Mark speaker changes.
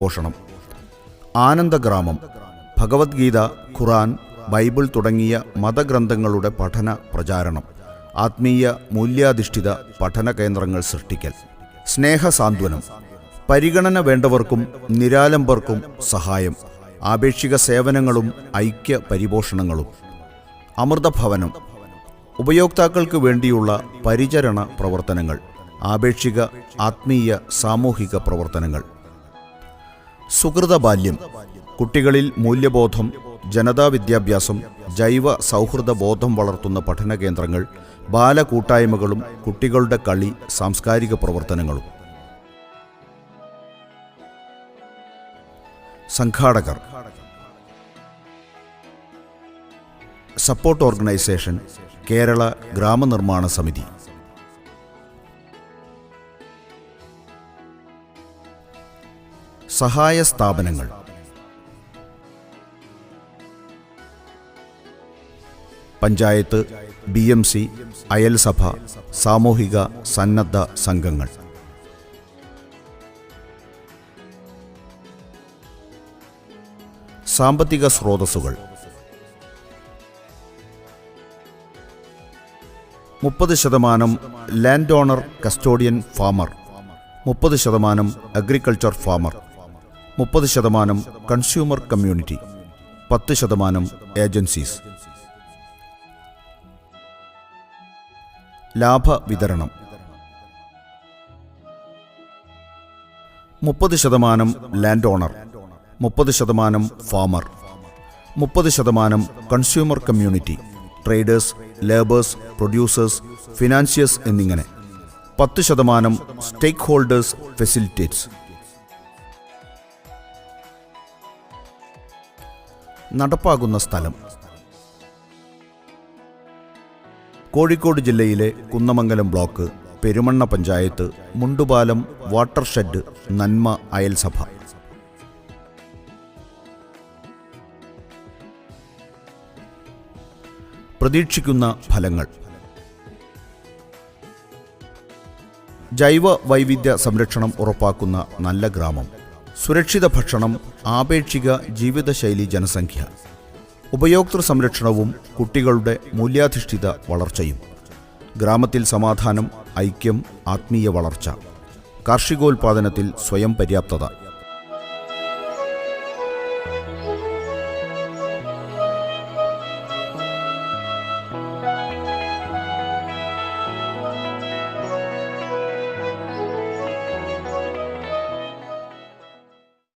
Speaker 1: പോഷണം. ആനന്ദഗ്രാമം ഭഗവത്ഗീത, ഖുർആൻ, ബൈബിൾ തുടങ്ങിയ മതഗ്രന്ഥങ്ങളുടെ പഠന പ്രചാരണം. ആത്മീയ മൂല്യാധിഷ്ഠിത പഠന കേന്ദ്രങ്ങൾ സൃഷ്ടിക്കൽ. സ്നേഹസാന്ത്വനം പരിഗണന വേണ്ടവർക്കും നിരാലംബർക്കും സഹായം. ആപേക്ഷിക സേവനങ്ങളും ഐക്യ പരിപോഷണങ്ങളും. അമൃതഭവനം ഉപയോക്താക്കൾക്ക് വേണ്ടിയുള്ള പരിചരണ പ്രവർത്തനങ്ങൾ. ആപേക്ഷിക ആത്മീയ സാമൂഹിക പ്രവർത്തനങ്ങൾ. സുഹൃതബാല്യം കുട്ടികളിൽ മൂല്യബോധം, ജനതാ വിദ്യാഭ്യാസം, ജൈവ സൗഹൃദ ബോധം വളർത്തുന്ന പഠന കേന്ദ്രങ്ങൾ, ബാലകൂട്ടായ്മകളും കുട്ടികളുടെ കളി, സാംസ്കാരിക പ്രവർത്തനങ്ങളും. സംഘാടകർ: സപ്പോർട്ട് ഓർഗനൈസേഷൻ, കേരള ഗ്രാമനിർമ്മാണ സമിതി. സഹായ സ്ഥാപനങ്ങൾ: പഞ്ചായത്ത്, BMC, അയൽസഭ, സാമൂഹിക സന്നദ്ധ സംഘങ്ങൾ. സാമ്പത്തിക സ്രോതസ്സുകൾ: 30% land owner custodian farmer, 30% agriculture farmer, 30% consumer community, 10% agencies. ലാഭ വിതരണം: 30% land owner, 30% farmer, 30% consumer community, traders, labours, producers, financiers എന്നിങ്ങനെ. 10% സ്റ്റേക്ക് ഹോൾഡേഴ്സ് ഫെസിലിറ്റേറ്റ്സ്. നടപ്പാകുന്ന സ്ഥലം: കോഴിക്കോട് ജില്ലയിലെ കുന്നമംഗലം ബ്ലോക്ക്, പെരുമണ്ണ പഞ്ചായത്ത്, മുണ്ടുപാലം വാട്ടർഷെഡ്, നന്മ അയൽസഭ. പ്രതീക്ഷിക്കുന്ന ഫലങ്ങൾ: ജൈവ വൈവിധ്യ സംരക്ഷണം ഉറപ്പാക്കുന്ന നല്ല ഗ്രാമം, സുരക്ഷിത ഭക്ഷണം, ആപേക്ഷിക ജീവിതശൈലി ജനസംഖ്യ, ഉപയോക്തൃ സംരക്ഷണവും കുട്ടികളുടെ മൂല്യാധിഷ്ഠിത വളർച്ചയും, ഗ്രാമത്തിൽ സമാധാനം, ഐക്യം, ആത്മീയ വളർച്ച, കാർഷികോൽപാദനത്തിൽ സ്വയം പര്യാപ്തത.